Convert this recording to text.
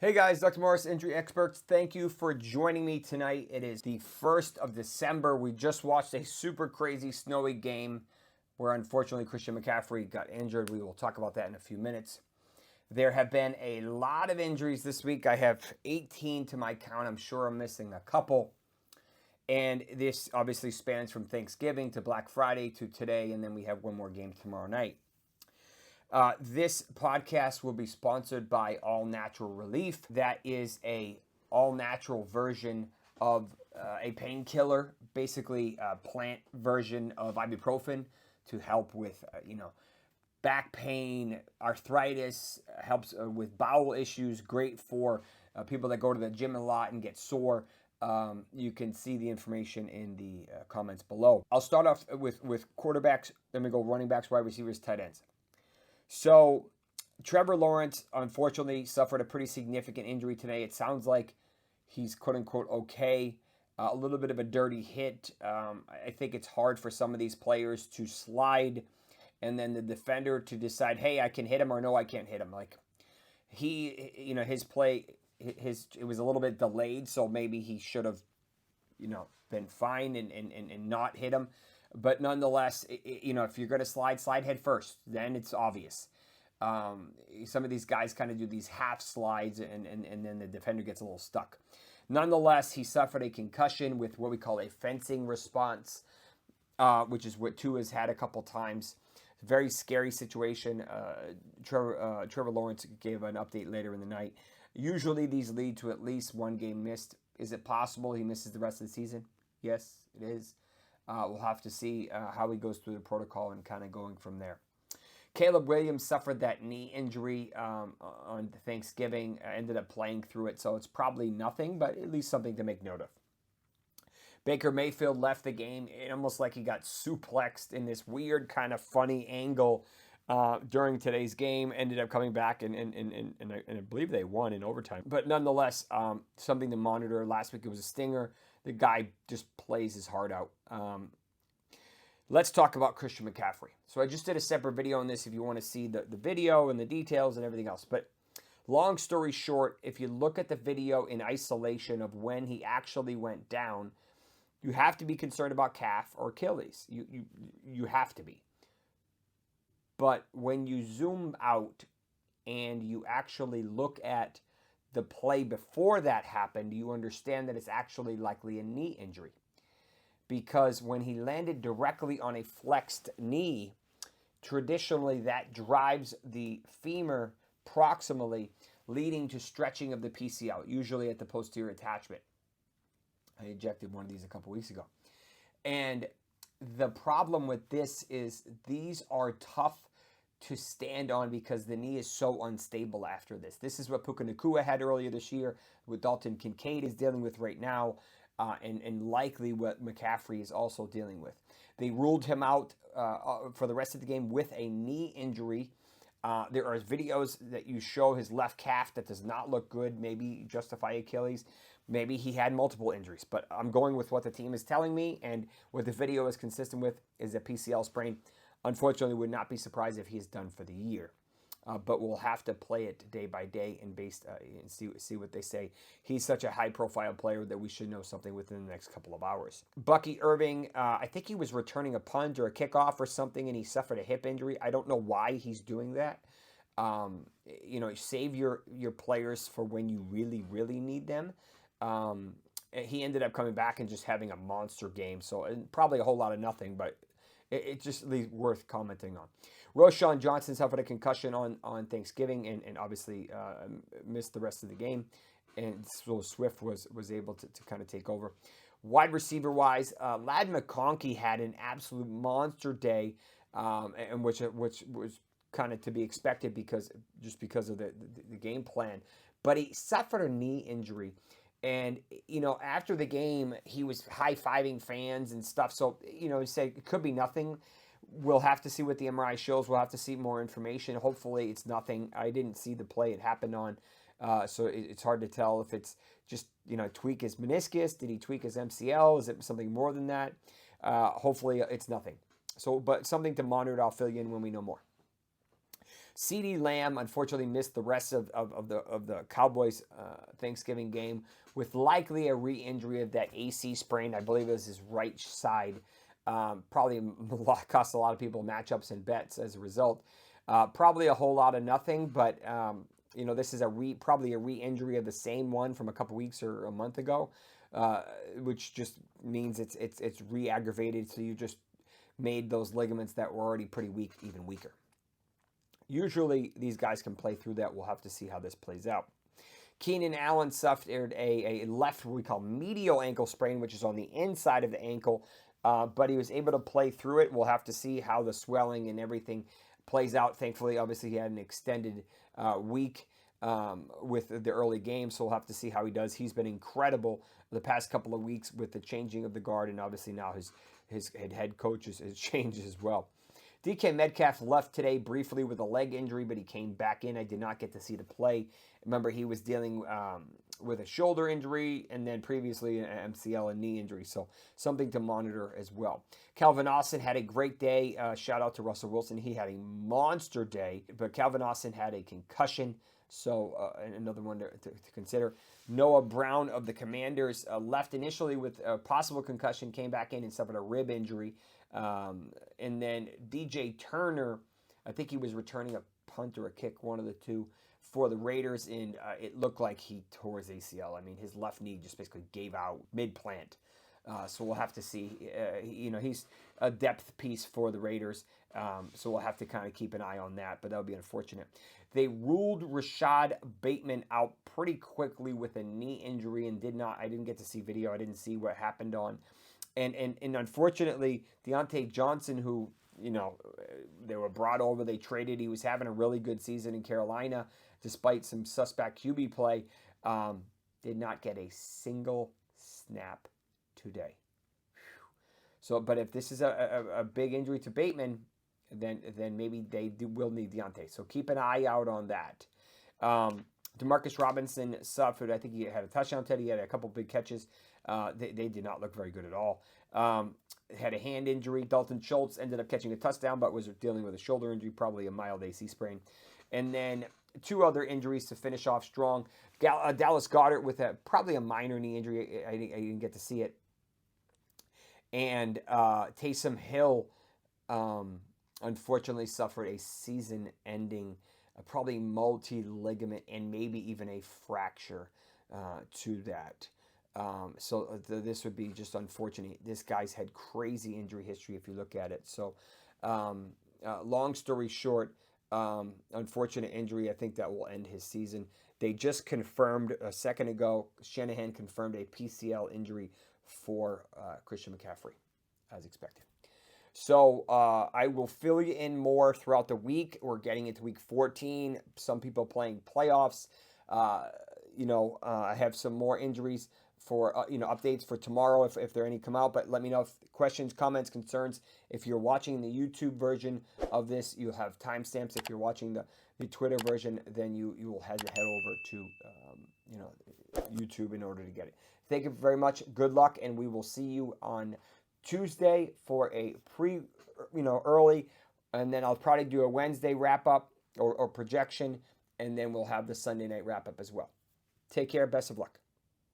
Hey guys, Dr. Morse, Injury Experts. Thank you for joining me tonight. It is the 1st of December. We just watched a super crazy snowy game where unfortunately Christian McCaffrey got injured. We will talk about that in a few minutes. There have been a lot of injuries this week. I have 18 to my count. I'm sure I'm missing a couple. And this obviously spans from Thanksgiving to Black Friday to today, and then we have one more game tomorrow night. This podcast will be sponsored by All Natural Relief. That is a all-natural version of a painkiller, basically a plant version of ibuprofen to help with, back pain, arthritis, helps with bowel issues, great for people that go to the gym a lot and get sore. You can see the information in the comments below. I'll start off with quarterbacks, then we go running backs, wide receivers, tight ends. So, Trevor Lawrence, unfortunately, suffered a pretty significant injury today. It sounds like he's quote-unquote okay. A little bit of a dirty hit. I think it's hard for some of these players to slide and then the defender to decide, hey, I can hit him, or no, I can't hit him. Like, his play, it was a little bit delayed, so maybe he should have, been fine and not hit him. But nonetheless, if you're going to slide head first. Then it's obvious. Some of these guys kind of do these half slides, and then the defender gets a little stuck. Nonetheless, he suffered a concussion with what we call a fencing response, which is what Tua's had a couple times. Very scary situation. Trevor Lawrence gave an update later in the night. Usually these lead to at least one game missed. Is it possible he misses the rest of the season? Yes, it is. We'll have to see how he goes through the protocol and kind of going from there. Caleb Williams suffered that knee injury on Thanksgiving, ended up playing through it, so it's probably nothing, but at least something to make note of. Baker Mayfield left the game almost like he got suplexed in this weird kind of funny angle during today's game. Ended up coming back, and I believe they won in overtime. But nonetheless, something to monitor. Last week it was a stinger. The guy just plays his heart out. Let's talk about Christian McCaffrey. So I just did a separate video on this if you want to see the video and the details and everything else. But long story short, if you look at the video in isolation of when he actually went down, you have to be concerned about calf or Achilles. You have to be. But when you zoom out and you actually look at the play before that happened, you understand that it's actually likely a knee injury. Because when he landed directly on a flexed knee, traditionally that drives the femur proximally, leading to stretching of the PCL, usually at the posterior attachment. I injected one of these a couple weeks ago. And the problem with this is these are tough to stand on because the knee is so unstable after this. This is what Puka Nacua had earlier this year, what Dalton Kincaid is dealing with right now, and likely what McCaffrey is also dealing with. They ruled him out for the rest of the game with a knee injury. There are videos that you show his left calf that does not look good, maybe justify Achilles. Maybe he had multiple injuries, but I'm going with what the team is telling me, and what the video is consistent with is a PCL sprain. Unfortunately, would not be surprised if he's done for the year. But we'll have to play it day by day and see what they say. He's such a high-profile player that we should know something within the next couple of hours. Bucky Irving, I think he was returning a punt or a kickoff or something, and he suffered a hip injury. I don't know why he's doing that. Save your players for when you really, really need them. He ended up coming back and just having a monster game. So probably a whole lot of nothing, but it's just worth commenting on. Roschon Johnson suffered a concussion on Thanksgiving and obviously missed the rest of the game. And so Swift was able to kind of take over. Wide receiver-wise, Lad McConkey had an absolute monster day, and which was kind of to be expected because of the game plan. But he suffered a knee injury. And, after the game, he was high-fiving fans and stuff. So, he said it could be nothing. We'll have to see what the MRI shows. We'll have to see more information. Hopefully it's nothing. I didn't see the play it happened on. So it's hard to tell if it's just, tweak his meniscus. Did he tweak his MCL? Is it something more than that? Hopefully it's nothing. So, but something to monitor. I'll fill you in when we know more. CeeDee Lamb unfortunately missed the rest of the Cowboys Thanksgiving game with likely a re-injury of that AC sprain. I believe it was his right side. Probably cost a lot of people matchups and bets as a result. Probably a whole lot of nothing, but this is probably a re-injury of the same one from a couple weeks or a month ago, which just means it's re-aggravated. So you just made those ligaments that were already pretty weak even weaker. Usually these guys can play through that. We'll have to see how this plays out. Keenan Allen suffered a left, what we call medial ankle sprain, which is on the inside of the ankle, but he was able to play through it. We'll have to see how the swelling and everything plays out. Thankfully, obviously, he had an extended week with the early game, so we'll have to see how he does. He's been incredible the past couple of weeks with the changing of the guard, and obviously now his head coach has changed as well. DK Metcalf left today briefly with a leg injury, but he came back in. I did not get to see the play. Remember, he was dealing with a shoulder injury and then previously an MCL and knee injury, so something to monitor as well. Calvin Austin had a great day. Shout out to Russell Wilson. He had a monster day, but Calvin Austin had a concussion, so another one to consider. Noah Brown of the Commanders left initially with a possible concussion, came back in and suffered a rib injury. And then DJ Turner, I think he was returning a punt or a kick, one of the two, for the Raiders, and it looked like he tore his ACL. I mean, his left knee just basically gave out mid-plant. So we'll have to see. He's a depth piece for the Raiders, so we'll have to kind of keep an eye on that, but that would be unfortunate. They ruled Rashod Bateman out pretty quickly with a knee injury and I didn't get to see video. I didn't see what happened on. And unfortunately, Deontay Johnson, who, they were brought over, they traded. He was having a really good season in Carolina, despite some suspect QB play, did not get a single snap today. So, but if this is a big injury to Bateman, then maybe will need Deontay. So keep an eye out on that. Demarcus Robinson suffered. I think he had a touchdown today. He had a couple big catches. They did not look very good at all. Had a hand injury. Dalton Schultz ended up catching a touchdown, but was dealing with a shoulder injury, probably a mild AC sprain. And then two other injuries to finish off strong. Dallas Goedert with probably a minor knee injury. I didn't get to see it. And Taysom Hill unfortunately suffered a season-ending, probably multi-ligament and maybe even a fracture to that. So this would be just unfortunate. This guy's had crazy injury history if you look at it. So long story short, unfortunate injury. I think that will end his season. They just confirmed a second ago, Shanahan confirmed a PCL injury for Christian McCaffrey, as expected. So I will fill you in more throughout the week. We're getting into week 14. Some people playing playoffs. I have some more injuries for updates for tomorrow if there are any come out. But let me know if questions, comments, concerns. If you're watching the YouTube version of this, you have timestamps. If you're watching the Twitter version, then you will have to head over to YouTube in order to get it. Thank you very much. Good luck, and we will see you on Tuesday for a early, and then I'll probably do a Wednesday wrap up or projection, and then we'll have the Sunday night wrap up as well. Take care. Best of luck.